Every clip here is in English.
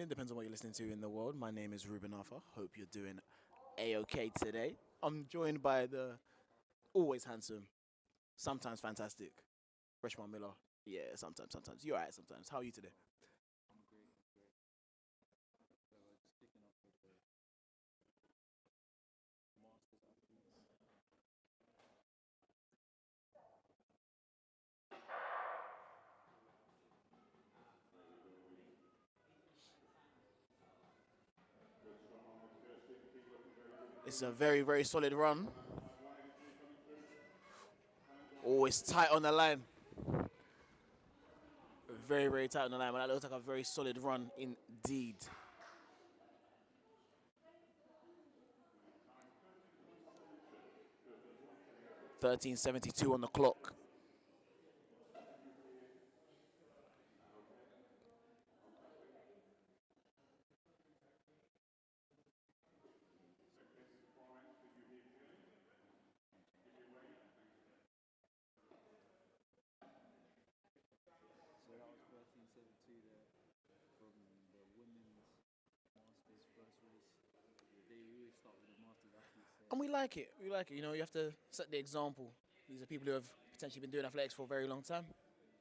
Depends on what you're listening to in the world. My name is Ruben Arthur. Hope you're doing a-okay today. I'm joined by the always handsome, sometimes fantastic, Freshman Miller. Yeah, sometimes. You're alright sometimes. How are you today? It's a very, very solid run. Always tight on the line. Very, very tight on the line. But that looks like a very solid run indeed. 13:72 on the clock. So that was 13:72 there from the women's Masters first race. They always start with the Masters athletes there. And we like it. We like it. You know, you have to set the example. These are people who have potentially been doing athletics for a very long time.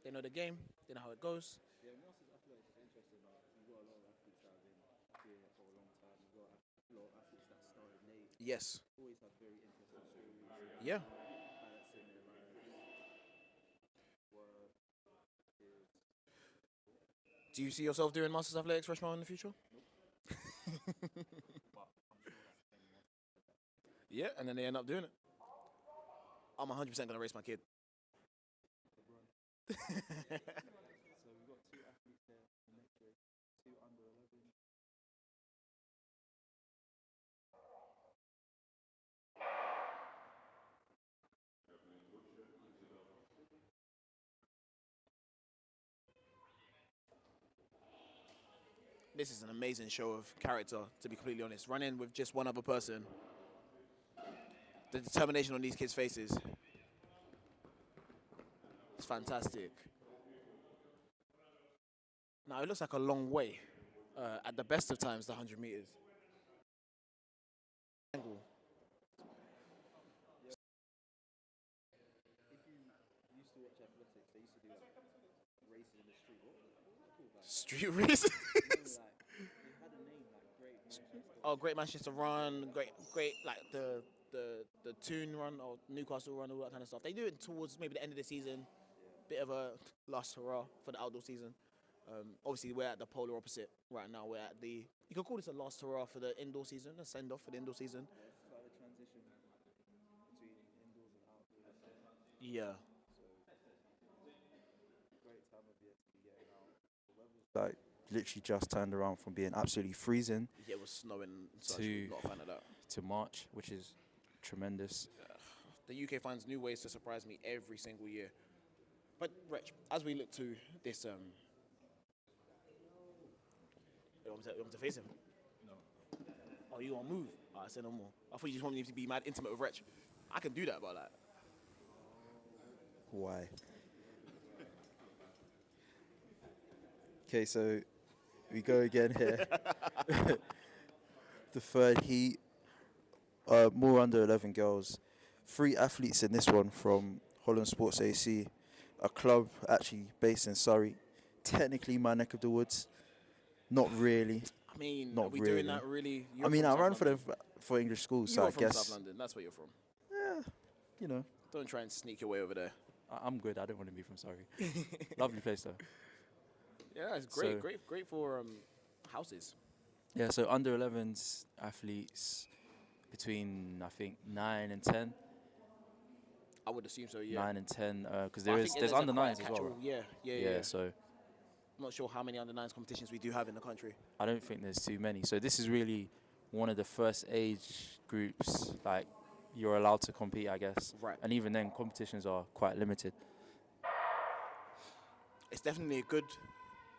They know the game. They know how it goes. Yeah, Masters athletics is interesting. Like, you've got a lot of athletes that have been doing it for a long time. You've got a lot of athletes that started late. Yes. Always have very interesting stories. Yeah. Highlights in their lives. Were is Do you see yourself doing Masters Athletics freshman in the future? but I'm sure that many more. Yeah, and then they end up doing it. I'm 100% going to race my kid. So we've got two athletes there in the next race, two under 11. This is an amazing show of character, to be completely honest. Running with just one other person. The determination on these kids' faces. It's fantastic. Now, it looks like a long way. At the best of times, the 100 meters. Angle. If you used to watch athletics, they used to do like races in the street. What was it called? Like, Street races. no, like they had a name like Great Manchester. Oh, Great Manchester Run, great, like the Toon Run or Newcastle Run, all that kind of stuff. They do it towards maybe the end of the season. Bit of a last hurrah for the outdoor season. Obviously, we're at the polar opposite right now. We're at the, you can call this a last hurrah for the indoor season, a send off for the indoor season. Yeah, it's like the transition between indoors and outdoors. Yeah. Great time of year to be getting out. The weather's like literally just turned around from being absolutely freezing Yeah, it was snowing, so To- not a fan of that. to March, which is tremendous. The UK finds new ways to surprise me every single year. But, Rich, as we look to this, you want to face him? No. Oh, you want to move? Oh, I said no more. I thought you just wanted me to be mad intimate with Rich. I can do that, but like, Why? Okay, so we go again here. The third heat, more under 11 girls. 3 athletes in this one from Holland Sports AC, a club actually based in Surrey. Technically my neck of the woods. Not really. I mean, Not are we really. doing that really? I mean, I South ran for London. them for English schools, so You're I from guess, South London. That's where you're from. you know, Don't try and sneak your way over there. I'm good. I don't want to be from Surrey. Lovely place though. Yeah, it's great, So- great for houses. Yeah, so under 11s athletes between, I think, 9 and 10. I would assume so. Yeah. 9 and 10, because But I there's think under a quite 9s as well. catch-all- Right? Yeah. So I'm not sure how many under 9s competitions we do have in the country. I don't think there's too many. So this is really one of the first age groups, like, you're allowed to compete, I guess. Right. And even then, competitions are quite limited. It's definitely a good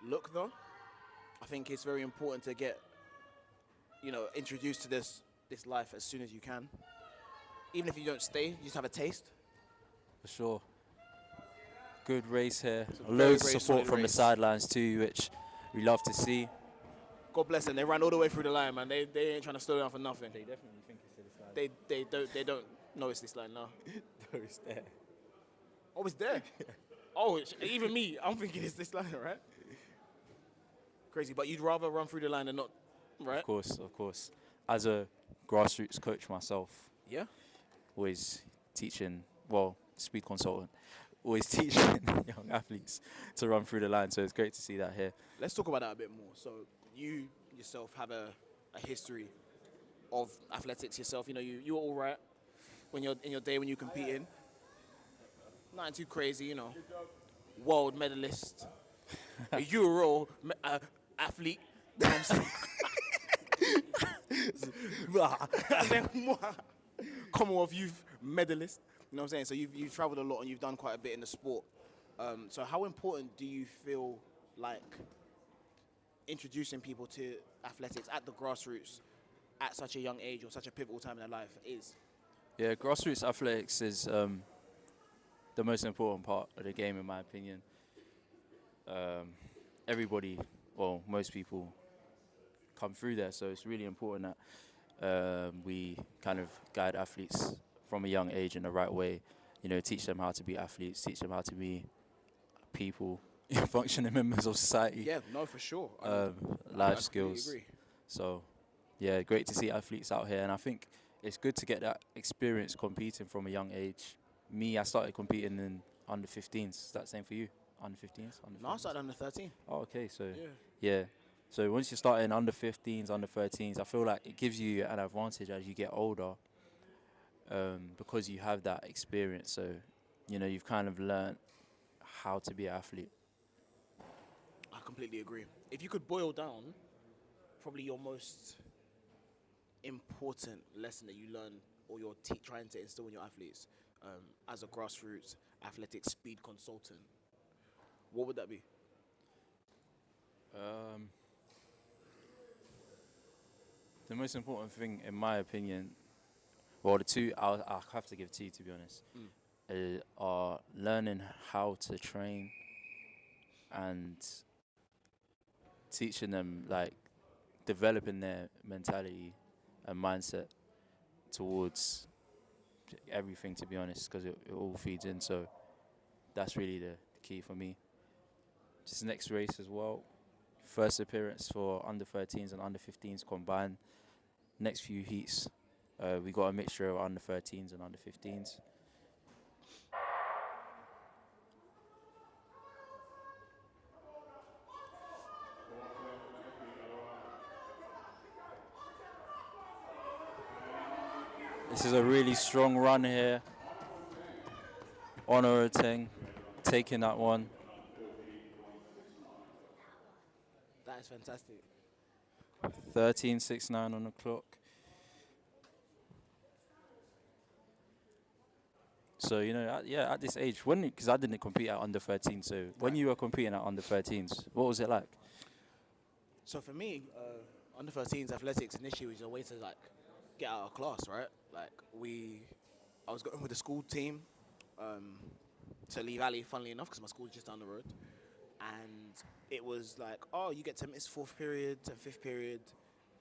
look, though. I think it's very important to get, introduced to this life as soon as you can. Even if you don't stay, you just have a taste. For sure. Good race here. a very, Loads very of support solid from the race. sidelines too, which we love to see. God bless them. They ran all the way through the line, man. They ain't trying to slow down for nothing. They definitely think it's this line. They don't know it's this line now. No, it's there. Oh, it's there. Oh, even me, I'm thinking it's this line, right? Crazy, but you'd rather run through the line than not, right? Of course. As a grassroots coach myself, Yeah. always teaching, speed consultant, always teaching young athletes to run through the line. So it's great to see that here. Let's talk about that a bit more. So you yourself have a history of athletics yourself. You know, you were all right when you're in your day when you're competing. Nothing too crazy, you know. World medalist, a Euro athlete. You know what I'm saying? And then Commonwealth Youth medalist. You know what I'm saying? So you've traveled a lot and you've done quite a bit in the sport. So how important do you feel like introducing people to athletics at the grassroots at such a young age or such a pivotal time in their life is? Yeah, grassroots athletics is the most important part of the game, in my opinion. Everybody, most people come through there, so it's really important that we kind of guide athletes from a young age in the right way. You know, teach them how to be athletes, teach them how to be people, functioning members of society. Yeah, no, for sure. Life skills. Agree. So, yeah, great to see athletes out here, and I think it's good to get that experience competing from a young age. Me, I started competing in under 15s. Is that the same for you? Under 15s? No, I started under 13. Oh, okay. So, yeah. So once you start in under 15s, under 13s, I feel like it gives you an advantage as you get older because you have that experience. So, you know, you've kind of learned how to be an athlete. I completely agree. If you could boil down probably your most important lesson that you learn or you're trying to instill in your athletes as a grassroots athletics speed consultant, what would that be? The most important thing, in my opinion, the two, I'll have to give two, to be honest, are learning how to train and teaching them, like, developing their mentality and mindset towards everything, to be honest, because it all feeds in. So that's really the key for me. This next race as well, first appearance for under 13s and under 15s combined. Next few heats, we got a mixture of under 13s and under 15s. This is a really strong run here. Honor Oteng taking that one. That is fantastic. 13.69 on the clock. So, you know, at this age, because I didn't compete at under 13, so when you were competing at under 13s, what was it like? So for me, under 13s athletics initially was a way to like get out of class, right? Like I was going with the school team to Lee Valley, funnily enough, because my school is just down the road. And it was like, oh, you get to miss fourth period and fifth period,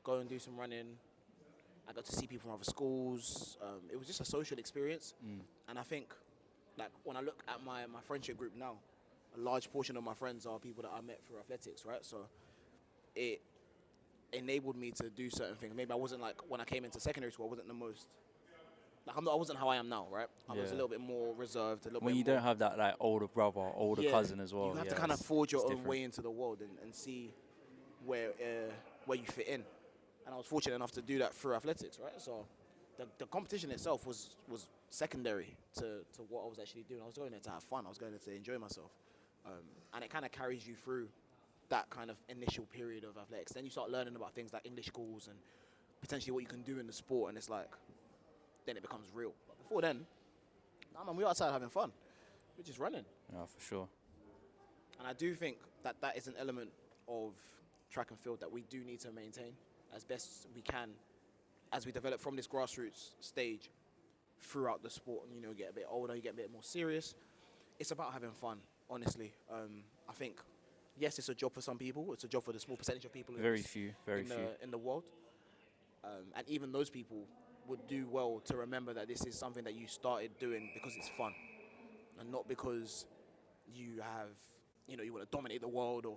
go and do some running. I got to see people from other schools. It was just a social experience. And I think, like, when I look at my friendship group now, a large portion of my friends are people that I met through athletics, right? So it enabled me to do certain things. Maybe I wasn't, like, when I came into secondary school, I wasn't the most, like, I wasn't how I am now, right? I was a little bit more reserved, a little bit when you more, don't have that, like, older brother, older cousin as well. You have to kind of forge your own way into the world and see where you fit in. And I was fortunate enough to do that through athletics, right? So the competition itself was secondary to what I was actually doing. I was going there to have fun. I was going there to enjoy myself. And it kind of carries you through that kind of initial period of athletics. Then you start learning about things like English schools and potentially what you can do in the sport. And it's like, then it becomes real. But before then, nah, man, we're outside having fun. We're just running. Yeah, for sure. And I do think that is an element of track and field that we do need to maintain as best we can as we develop from this grassroots stage throughout the sport. And, you know, get a bit older, you get a bit more serious. It's about having fun, honestly. I think yes, it's a job for some people. It's a job for the small percentage of people Very few. in the world. And even those people would do well to remember that this is something that you started doing because it's fun, and not because you have, you want to dominate the world or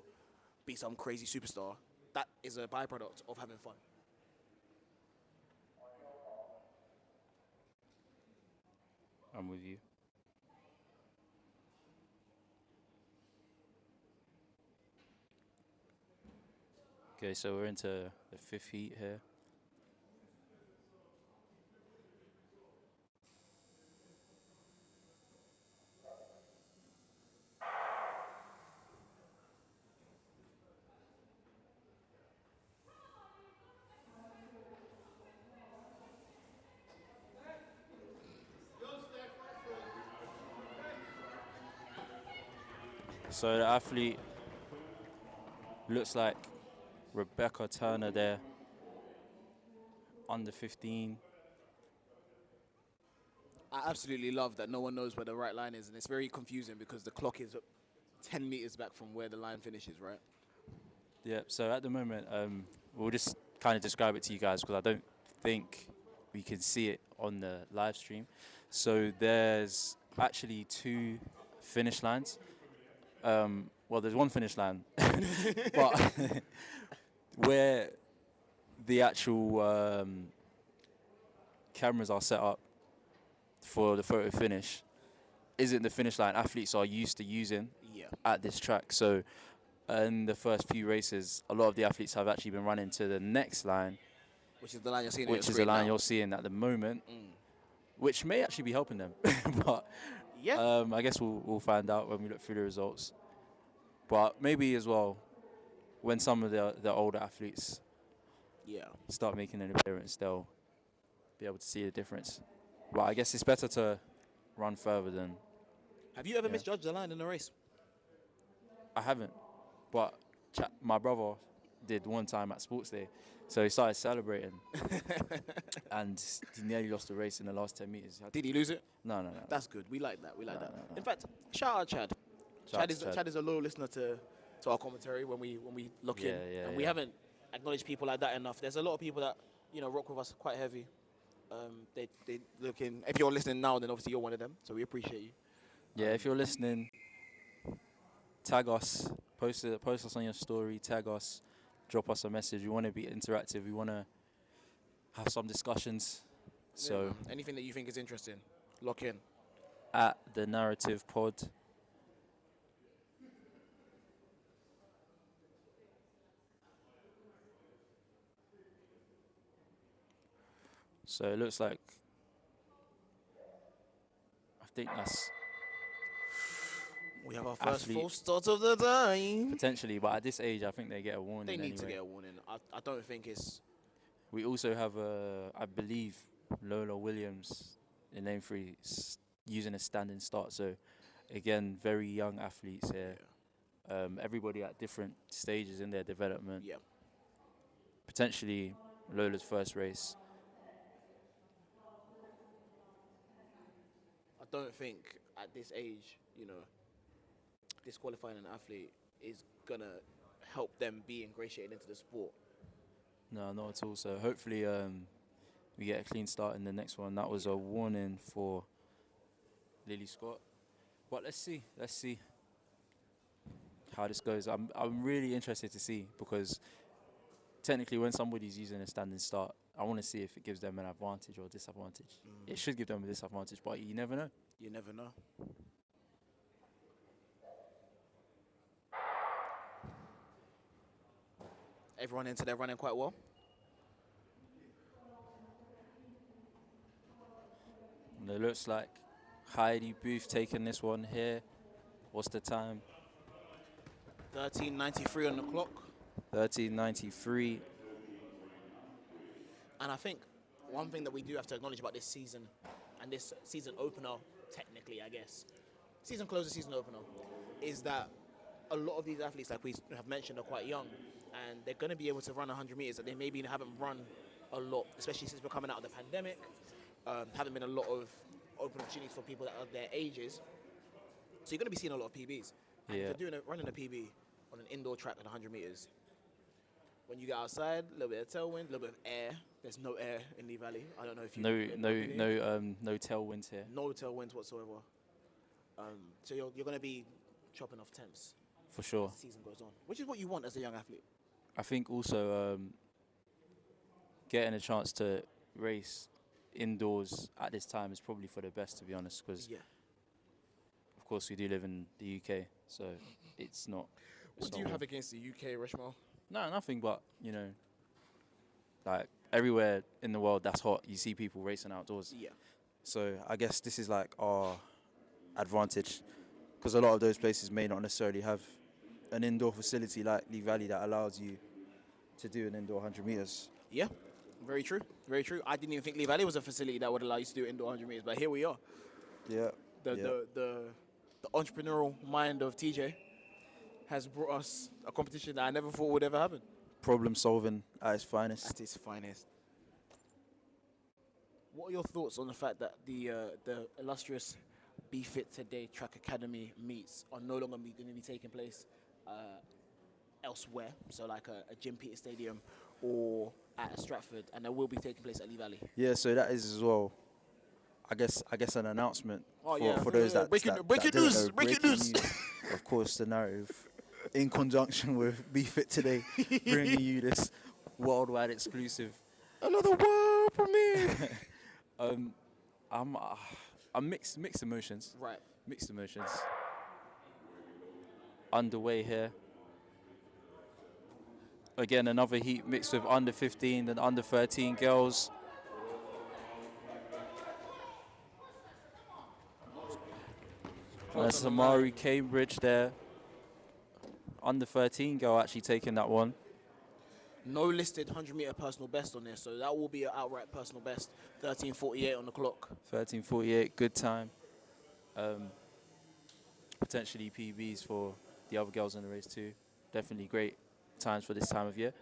be some crazy superstar. That is a byproduct of having fun. I'm with you. Okay, so we're into the fifth heat here. So the athlete looks like Rebecca Turner there, under 15. I absolutely love that no one knows where the right line is, and it's very confusing because the clock is 10 meters back from where the line finishes, right? Yeah, so at the moment, we'll just kind of describe it to you guys because I don't think we can see it on the live stream. So there's actually 2 finish lines. Well, there's one finish line, but where the actual cameras are set up for the photo finish isn't the finish line athletes are used to using at this track. So in the first few races, a lot of the athletes have actually been running to the next line, Which is the line you're seeing. which is the line you're seeing at the moment, which may actually be helping them. But I guess we'll find out when we look through the results. But maybe as well, when some of the older athletes start making an appearance, they'll be able to see the difference. But I guess it's better to run further than... Have you ever misjudged the line in a race? I haven't. But my brother did one time at Sports Day. So he started celebrating. And he nearly lost the race in the last 10 meters. Did he lose it? No. That's good. We like that. No. No. In fact, shout out Chad. Chad is a loyal listener to our commentary when we look in. And we haven't acknowledged people like that enough. There's a lot of people that, rock with us quite heavy. They look in. If you're listening now, then obviously you're one of them. So we appreciate you. Yeah, if you're listening, tag us. Post us on your story. Tag us. Drop us a message. We want to be interactive. We want to have some discussions. So anything that you think is interesting, lock in. At the Narrative Pod. So it looks like, I think that's... We have our first false start of the day. Potentially, but at this age, I think they get a warning. They need to get a warning. I don't think it's... We also have, I believe, Lola Williams in lane 3 using a standing start. So, again, very young athletes here. Yeah. Everybody at different stages in their development. Yeah. Potentially Lola's first race. I don't think at this age, disqualifying an athlete is going to help them be ingratiated into the sport. No, not at all. So hopefully we get a clean start in the next one. That was a warning for Lily Scott. But let's see how this goes. I'm really interested to see because technically when somebody's using a standing start, I want to see if it gives them an advantage or disadvantage. It should give them a disadvantage, but you never know. You never know. Everyone into their running quite well. And it looks like Heidi Booth taking this one here. What's the time? 13:93 on the clock. 13:93. And I think one thing that we do have to acknowledge about this season, and this season opener, technically, I guess, season closer, season opener, is that a lot of these athletes, like we have mentioned, are quite young, and they're going to be able to run 100 meters that they maybe haven't run a lot, especially since we're coming out of the pandemic. Haven't been a lot of open opportunities for people that are their ages. So you're going to be seeing a lot of PBs. And if you're running a PB, on an indoor track at 100 meters. When you get outside, a little bit of tailwind, a little bit of air. There's no air in Lee Valley. I don't know if you no tailwinds here. no tailwinds whatsoever. So you're going to be chopping off temps For sure. as the season goes on, which is what you want as a young athlete. I think also getting a chance to race indoors at this time is probably for the best, to be honest, because Yeah. of course we do live in the UK, so it's not. What do you have against the UK, Rishmal? No, nothing, but you know, like everywhere in the world that's hot, you see people racing outdoors. Yeah. So I guess this is like our advantage, because a lot of those places may not necessarily have an indoor facility like Lee Valley that allows you to do an indoor 100 meters. Yeah. Very true. Very true. I didn't even think Lee Valley was a facility that would allow you to do indoor 100 meters, but here we are. Yeah. The entrepreneurial mind of TJ has brought us a competition that I never thought would ever happen. Problem solving at its finest. At its finest. What are your thoughts on the fact that the illustrious Bftta Today Track Academy meets are no longer going to be taking place elsewhere, so like a Jim Peters Stadium or at Stratford, and they will be taking place at Lee Valley? Yeah, so that is as well, I guess an announcement for those that breaking didn't news, know. breaking news. Of course, the narrative, in conjunction with Bftta Today, bringing you this Worldwide exclusive. Another world premiere. I'm mixed emotions. Right. Mixed emotions. Underway here. Again, another heat mixed with under 15 and under 13 girls. That's Amari Cambridge there. Under 13 girl actually taking that one. No listed 100-meter personal best on there, so that will be an outright personal best. 13:48 on the clock. 13:48, good time. Potentially PBs for the other girls in the race too. Definitely great times for this time of year.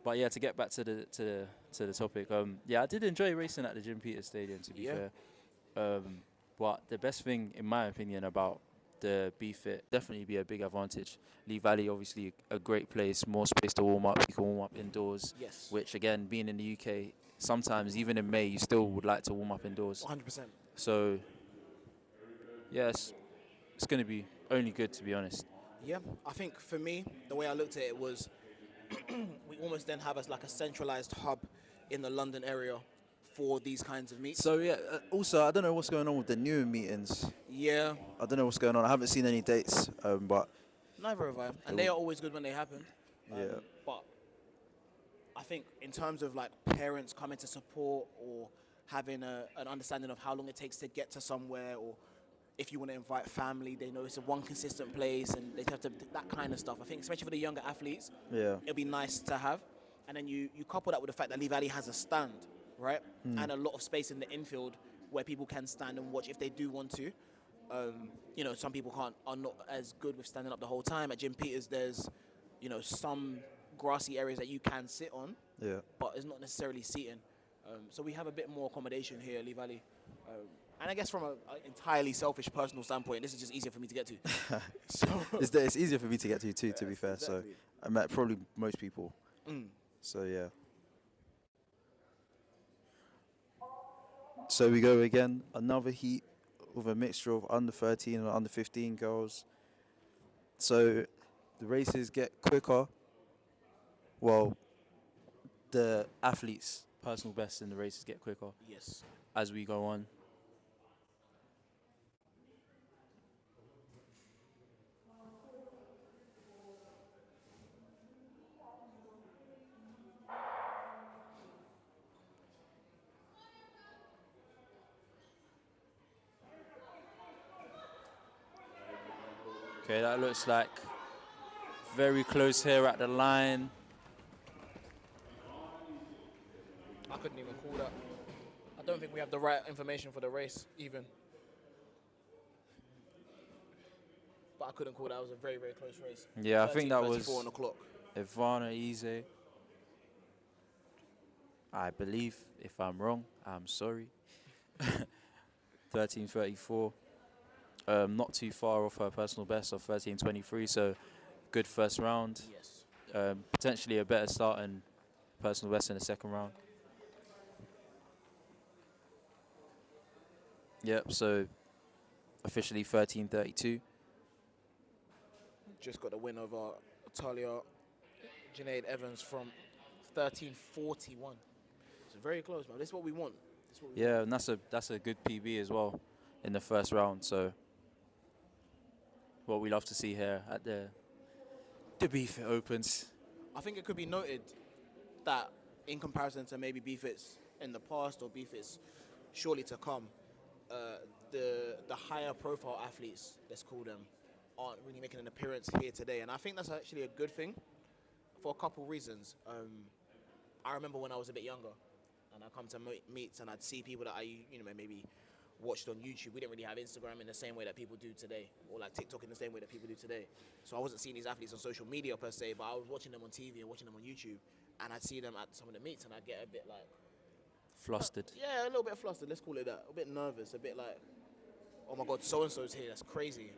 But yeah, to get back to the topic, yeah, I did enjoy racing at the Jim Peters Stadium, to be fair. But the best thing, in my opinion, about the BFit definitely be a big advantage. Lee Valley, obviously a great place, more space to warm up. You can warm up indoors. Yes. Which again, being in the UK, sometimes even in May, you still would like to warm up indoors. 100%. So, yes, it's going to be only good, to be honest. Yeah, I think for me, the way I looked at it was we almost then have like a centralized hub in the London area for these kinds of meets. So yeah, also I don't know what's going on with the new meetings. Yeah. I don't know what's going on. I haven't seen any dates, but Neither have I. And they are always good when they happen. Yeah. But I think in terms of like parents coming to support or having an understanding of how long it takes to get to somewhere, or if you want to invite family, they know it's a one consistent place and they have to, that kind of stuff. I think especially for the younger athletes, yeah, it'll be nice to have. And then you couple that with the fact that Lee Valley has a stand, right? And a lot of space in the infield where people can stand and watch if they do want to. You know, some people are not as good with standing up the whole time. At Jim Peters, there's, you know, some grassy areas that you can sit on, yeah. but it's not necessarily seating. So we have a bit more accommodation here at Lee Valley. And I guess from an entirely selfish personal standpoint, this is just easier for me to get to. So It's easier for me to get to too, to be fair. exactly. So I met probably most people. Mm. So yeah. So we go again, another heat with a mixture of under 13 and under 15 girls. So the races get quicker. Well, The athletes' personal bests in the races get quicker Yes. as we go on. Okay, that looks like very close here at the line. I couldn't even call that. I don't think we have the right information for the race, even. But I couldn't call that. It was a very, very close race. Yeah, I think that was 13:34 on the clock. Ivana Ize. I believe, if I'm wrong, I'm sorry. 13:34. Not too far off her personal best of 13:23, so good first round. Yes. Potentially a better start and personal best in the second round. Yep, so officially 13:32. Just got the win over Talia Junaid Evans from 13:41. It's very close, man. This is what we want. Yeah, and that's a good PB as well in the first round. So what we love to see here at the Bftta Opens. I think it could be noted that in comparison to maybe Bfitts in the past or Bfitts surely to come, the higher profile athletes, let's call them, aren't really making an appearance here today. And I think that's actually a good thing for a couple reasons. I remember when I was a bit younger and I'd come to meets and I'd see people that I maybe watched on YouTube. We didn't really have Instagram in the same way that people do today, or like TikTok in the same way that people do today. So I wasn't seeing these athletes on social media per se, but I was watching them on TV and watching them on YouTube, and I'd see them at some of the meets and I'd get a bit like... Flustered. Yeah, a little bit flustered, let's call it that. A bit nervous, a bit like, oh my God, so-and-so's here, that's crazy.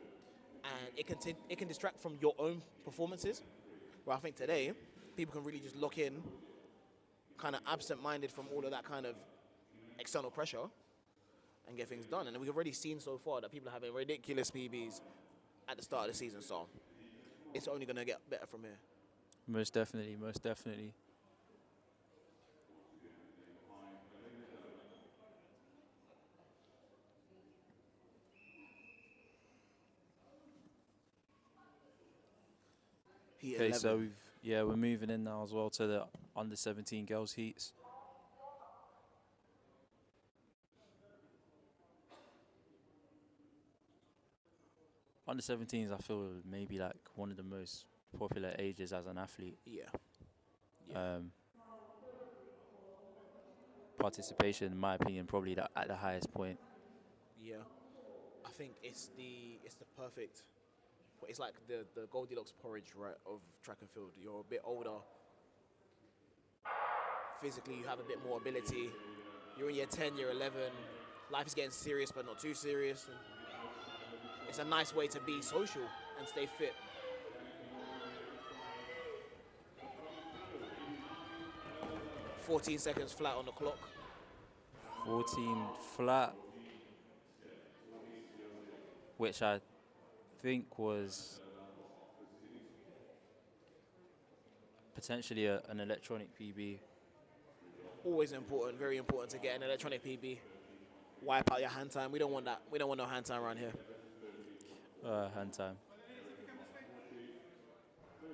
And it can distract from your own performances, where I think today, people can really just lock in, kind of absent-minded from all of that kind of external pressure, and get things done. And we've already seen so far that people are having ridiculous PBs at the start of the season, so it's only going to get better from here. Most definitely, most definitely. Okay, so we're moving in now as well to the under 17 girls heats. Under 17s, I feel maybe like one of the most popular ages as an athlete. Yeah. Participation, in my opinion, probably at the highest point. Yeah, I think it's the perfect. It's like the Goldilocks porridge, right, of track and field. You're a bit older. Physically, you have a bit more ability. You're in year 10, year 11. Life is getting serious, but not too serious. And it's a nice way to be social and stay fit. "14 seconds flat on the clock." 14 flat, which I think was potentially an electronic PB. Always important, very important to get an electronic PB. Wipe out your hand time. We don't want that. We don't want no hand time around here. Hand time.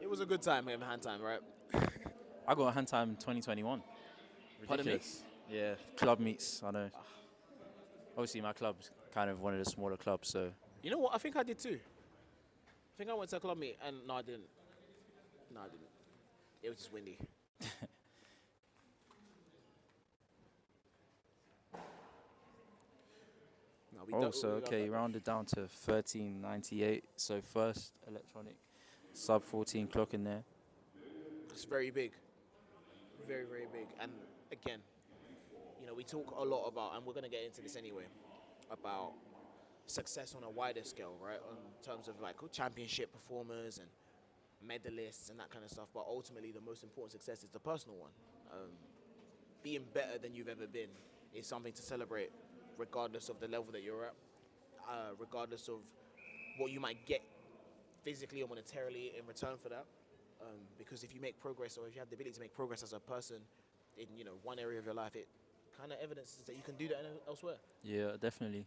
It was a good time having hand time, right? I got a hand time in 2021. Ridiculous. Yeah, club meets, I know. Obviously, my club's kind of one of the smaller clubs, so... You know what? I think I did too. I think I went to a club meet, and no, I didn't. It was just windy. Okay, rounded down to 13.98. So first electronic sub 14 clock in there. It's very big. Very, very big. And again, we talk a lot about, and we're going to get into this anyway, about success on a wider scale, right? In terms of like championship performers and medalists and that kind of stuff. But ultimately, the most important success is the personal one. Being better than you've ever been is something to celebrate, regardless of the level that you're at, regardless of what you might get physically or monetarily in return for that. Because if you make progress, or if you have the ability to make progress as a person in one area of your life, it kind of evidences that you can do that elsewhere. Yeah, definitely.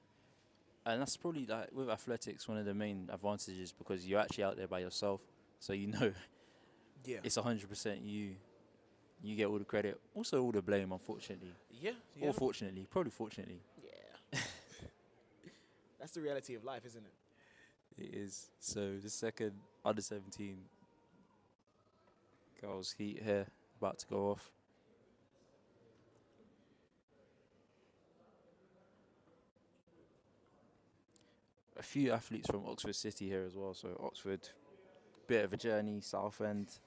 And that's probably, like, with athletics, one of the main advantages, because you're actually out there by yourself, so it's 100% you. You get all the credit, also all the blame, unfortunately. Yeah. Or fortunately, probably fortunately. Yeah. That's the reality of life, isn't it? It is. So the second under 17 girls heat here, about to go off. A few athletes from Oxford City here as well. So Oxford, bit of a journey, Southend.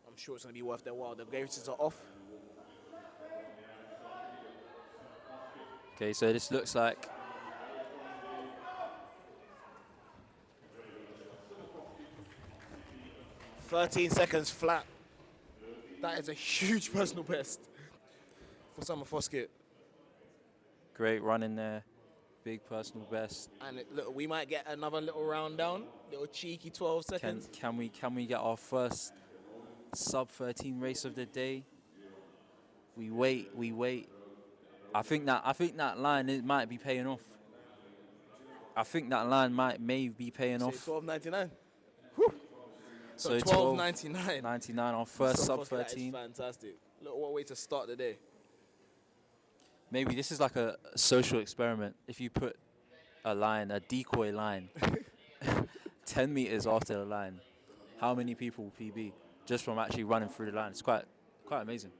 I'm sure it's going to be worth their while. The gauges are off. Okay, so this looks like 13 seconds flat. That is a huge personal best for Summer Foskett. Great run in there. Big personal best. And look, we might get another little round down. Little cheeky 12 seconds. Can we get our first sub 13 race of the day? We wait. I think that line might be paying off. I think that line may be paying off. 12.99. So 12.99. 99 on first sub That is 13. fantastic. Look, what way to start the day. Maybe this is like a social experiment. If you put a decoy line, 10 meters after the line, how many people will PB just from actually running through the line? It's quite amazing.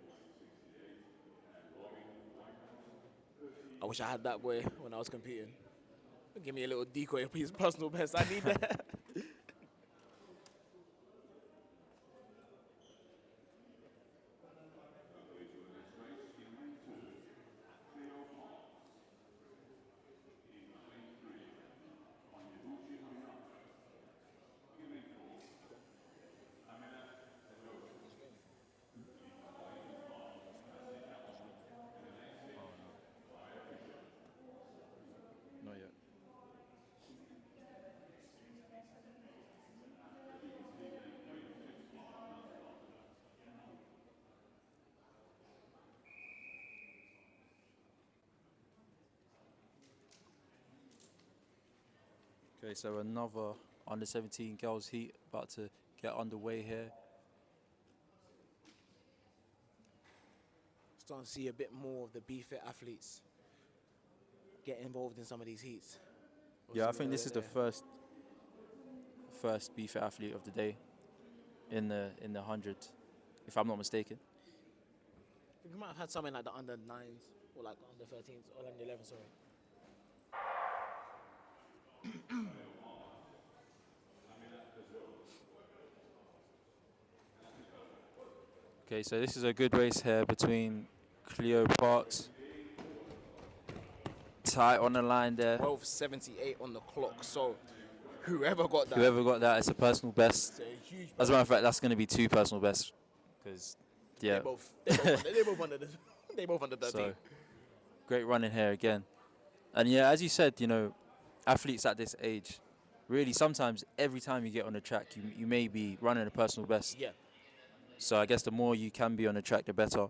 I wish I had that boy when I was competing. Give me a little decoy piece, personal best. I need that. Not yet. Okay, so another under 17 girls heat about to get underway here. Starting to see a bit more of the Bftta athletes get involved in some of these heats. Yeah, I think this is the first Bftta athlete of the day in the 100, if I'm not mistaken. I think we might have had something like the under 9s or like under 13s or under 11, sorry. Okay, so this is a good race here between Cleo Parks. Tight on the line there. 12.78 on the clock. So whoever got that, Whoever got that, it's a personal best. it's a huge. As a matter of fact, that's going to be 2 personal bests. Because, yeah. They both under the. They both under 13. So, great running here again. And yeah, as you said, athletes at this age, really sometimes every time you get on the track, you may be running a personal best. Yeah. So I guess the more you can be on the track, the better.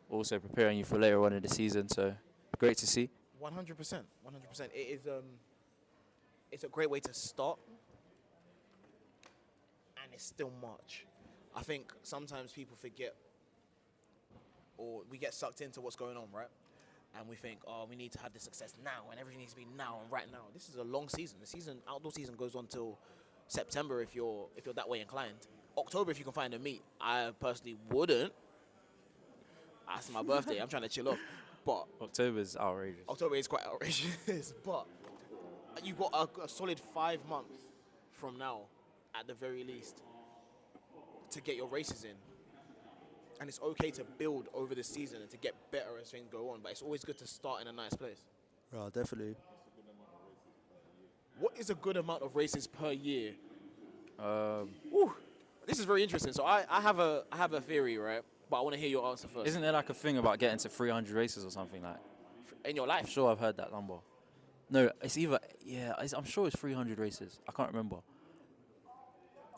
Also preparing you for later on in the season. So great to see. 100%. 100%. It is. It's a great way to start, and it's still March. I think sometimes people forget, or we get sucked into what's going on, right? And we think, oh, we need to have the success now, and everything needs to be now and right now. This is a long season. The outdoor season, goes on till September if you're that way inclined. October if you can find a meet. I personally wouldn't. That's my birthday. I'm trying to chill off. But October's outrageous. October is quite outrageous. But you've got a solid 5 months from now, at the very least, to get your races in. And it's okay to build over the season and to get better as things go on. But it's always good to start in a nice place. Yeah, definitely. What is a good amount of races per year? Um, This is very interesting. So I have a theory, right? But I want to hear your answer first. Isn't there like a thing about getting to 300 races or something like? In your I'm life? sure I've heard that number. No, it's either, I'm sure it's 300 races. I can't remember.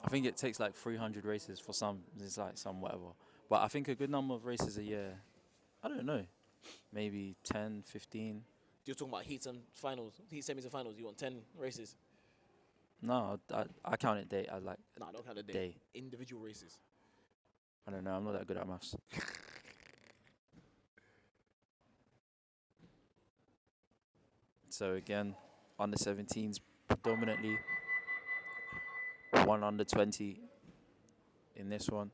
I think it takes like 300 races for some. It's like some whatever. But I think a good number of races a year, I don't know, maybe 10, 15. You're talking about heats and finals, heat semis and finals. You want 10 races? No, I count it day. I like No, don't count the day. day. Individual races. I don't know. I'm not that good at maths. So again, under 17s predominantly. 1 under 20 in this one.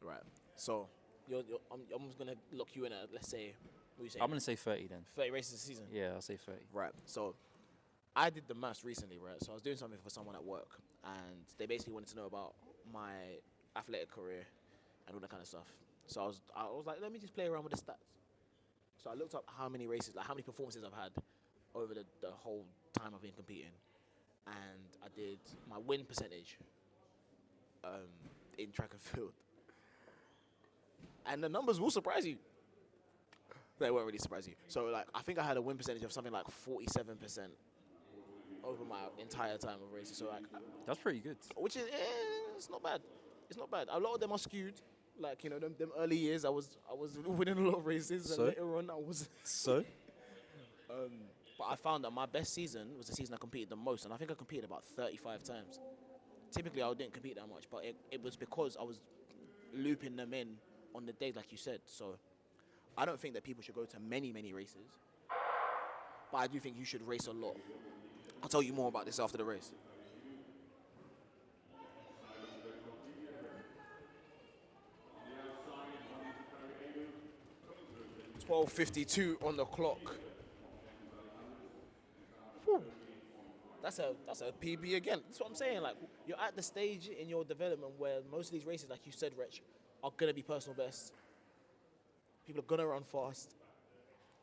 Right. So I'm just gonna lock you in at, let's say, what do you say? I'm going to say 30 then. 30 races a season. Yeah, I'll say 30. Right. So I did the maths recently, right? So I was doing something for someone at work, and they basically wanted to know about my athletic career and all that kind of stuff. So I was like, let me just play around with the stats. So I looked up how many races, like how many performances I've had over the whole time I've been competing. and I did my win percentage in track and field. And the numbers will surprise you. They won't really surprise you. So, like, I think I had a win percentage of something like 47% over my entire time of racing. So, like, That's pretty good. which is, it's not bad. It's not bad. A lot of them are skewed. Like, you know, them early years, I was winning a lot of races, So? and later on, I was. So? But I found that my best season was the season I competed the most, and I think I competed about 35 times. Typically, I didn't compete that much, but it was because I was looping them in on the day, like you said. So I don't think that people should go to many, many races, but I do think you should race a lot. I'll tell you more about this after the race. $12:52 on the clock. Whew. That's a PB again. That's what I'm saying. Like, you're at the stage in your development where most of these races, like you said, Rich, are gonna be personal best. People are gonna run fast,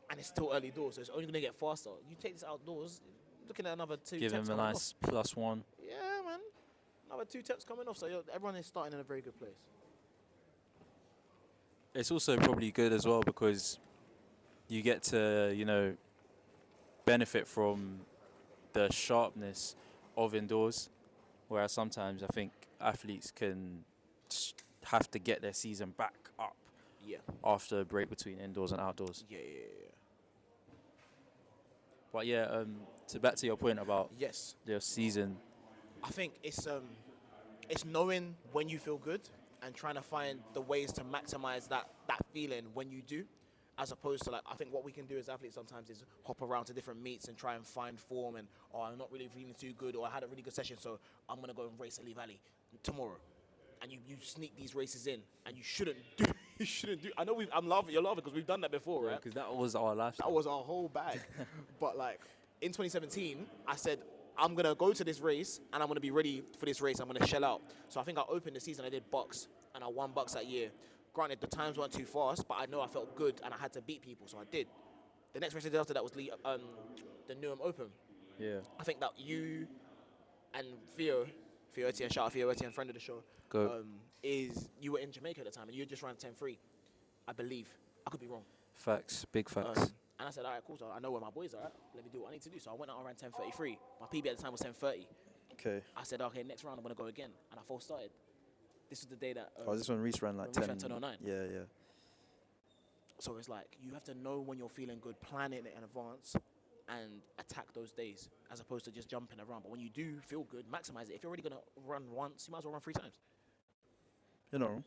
and it's still early doors, so it's only gonna get faster. You take this outdoors, looking at another 2 Give temps him a coming nice +1. off. Yeah, man, another 2 temps coming off. So everyone is starting in a very good place. It's also probably good as well because you get to, you know, benefit from the sharpness of indoors, whereas sometimes I think athletes can have to get their season back up Yeah. after a break between indoors and outdoors. Yeah. But yeah, so back to your point about Yes. your season. I think it's knowing when you feel good and trying to find the ways to maximize that feeling when you do, as opposed to, like, I think what we can do as athletes sometimes is hop around to different meets and try and find form, and I'm not really feeling too good, or I had a really good session, so I'm gonna go and race at Lee Valley tomorrow, and you sneak these races in, and you shouldn't do. You shouldn't do. I know I'm laughing. You're laughing because we've done that before, right? Because that was our lifestyle. That was our whole bag. But, like, in 2017, I said, I'm going to go to this race, and I'm going to be ready for this race. I'm going to shell out. So I think I opened the season, I did Bucks, and I won Bucks that year. Granted, the times weren't too fast, but I know I felt good, and I had to beat people, so I did. The next race I did after that was the Newham Open. Yeah. I think that you and Theo Etienne, shout out Theo Etienne, friend of the show, you were in Jamaica at the time, and you just ran 10:3, I believe. I could be wrong. Facts. Big facts. And I said, all right, cool, so I know where my boys are at. Let me do what I need to do. So I went out and ran 10:33. My PB at the time was 10:30. Okay. I said, okay, next round I'm going to go again. And I false started. This was the day that... This one Reese ran like when 10. Reese ran 10:09. Yeah. So it's like, you have to know when you're feeling good, plan it in advance, and attack those days, as opposed to just jumping around. But when you do feel good, maximize it. If you're already going to run once, you might as well run 3 times. You know.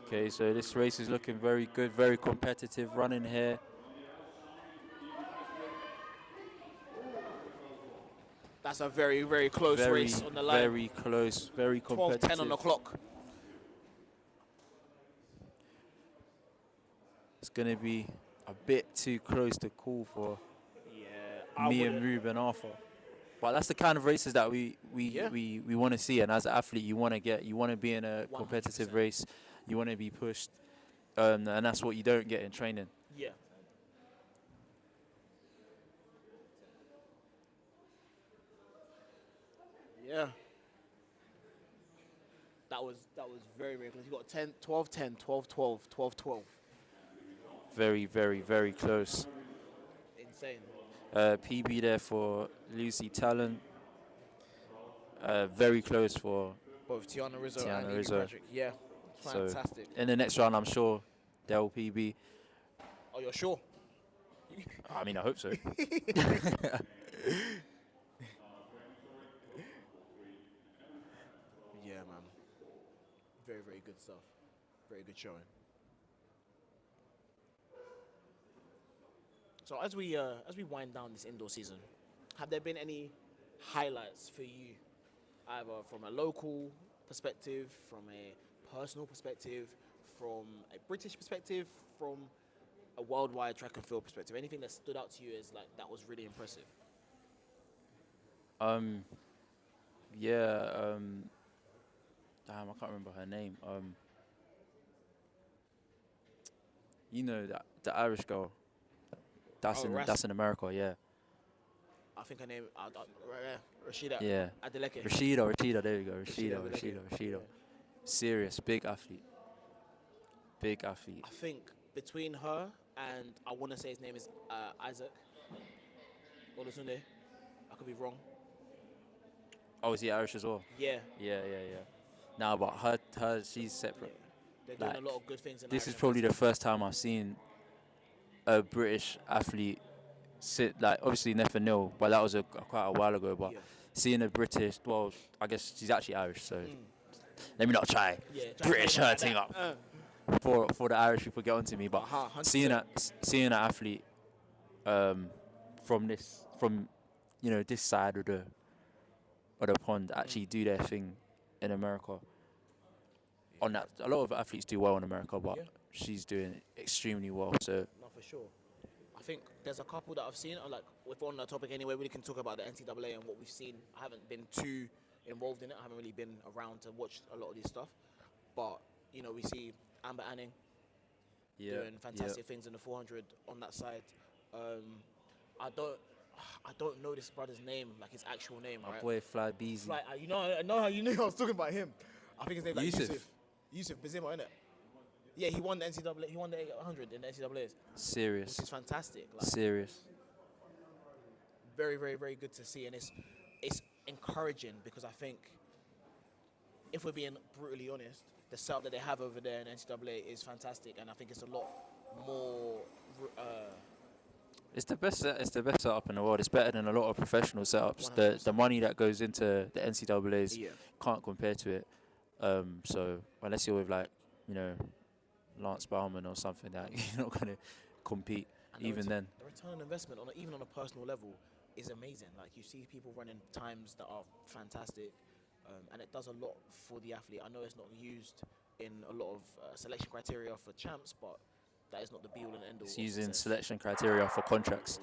Okay, so this race is looking very good, very competitive running here. That's a very, very close race on the line. Very close, very competitive. 12:10 on the clock. It's going to be a bit too close to call for me and Ruben Arthur. But that's the kind of races that we want to see. And as an athlete, you want to be in a competitive 100%. race. You want to be pushed. And that's what you don't get in training. Yeah. Yeah. That was very, very close. You got 10, 12, 10, 12, 12, 12, 12. Very, very, very close. Insane. PB there for Lucy Talon. Very close for Both Tiana Rizzo Tiana and Evie Rizzo. Patrick. Yeah. So- Fantastic. in the next round. I'm sure they'll PB. Oh, you're sure? I mean, I hope so. Yeah, man. Very, very good stuff. Very good showing. So as we wind down this indoor season, have there been any highlights for you, either from a local perspective, from a personal perspective, from a British perspective, from a worldwide track and field perspective? Anything that stood out to you as like that was really impressive? damn, I can't remember her name. You know that the Irish girl. That's in America, yeah. I think her name, right there, Rashida. Yeah. Adeleke. Rashida, there you go. Rashida Rashida. Yeah. Serious, big athlete. Big athlete. I think between her and I want to say his name is Isaac Olatunde. I could be wrong. Oh, is he Irish as well? Yeah. Yeah. Nah, but her, she's separate. They're doing Like, a lot of good things in This Irish is probably the first time I've seen a British athlete sit, like, obviously Nefa Nil, but that was quite a while ago. But Yeah. seeing a British, well, I guess she's actually Irish, so let me not try Yeah, British like hurting that. up for the Irish people get onto me. But 100%. seeing an athlete from this side of the pond actually do their thing in America. On that, a lot of athletes do well in America, but Yeah. she's doing extremely well. So No, for sure. I think there's a couple that I've seen. Like, if we're on the topic anyway, we can talk about the NCAA and what we've seen. I haven't been too involved in it. I haven't really been around to watch a lot of this stuff. But, we see Amber Anning doing fantastic things in the 400 on that side. I don't know this brother's name, like his actual name, my right? boy Fly Beezy. Like, I know how you knew I was talking about him. I think his name's like Yusuf. Yusuf Bizima, innit? Yeah, he won the NCAA. He won the 100 in the NCAAs, Serious. which is fantastic. Like, Serious. very, very, very good to see, and it's encouraging because I think, if we're being brutally honest, the setup that they have over there in NCAA is fantastic, and I think it's a lot more. It's the best setup in the world. It's better than a lot of professional setups. 100%. The money that goes into the NCAAs Yeah. can't compare to it. So unless you're with, like, Lance Bauman or something, that you're not gonna compete. And Even then, the return on investment, even on a personal level, is amazing. Like, you see people running times that are fantastic, and it does a lot for the athlete. I know it's not used in a lot of selection criteria for champs, but that is not the be-all and end-all. it's of using success. selection criteria for contracts.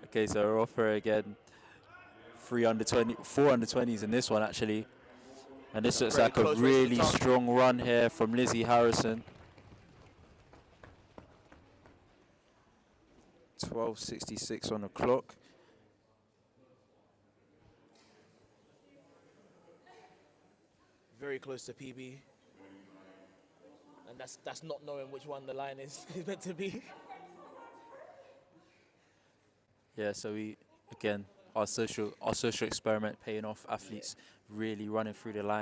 Okay, so we're off her again. 4 under 20s in this one, actually. And this looks Very like a close race to the really top. strong run here from Lizzie Harrison. 12:66 on the clock. Very close to PB, and that's not knowing which one the line is meant to be. Yeah, so our social experiment paying off. Athletes really running through the line.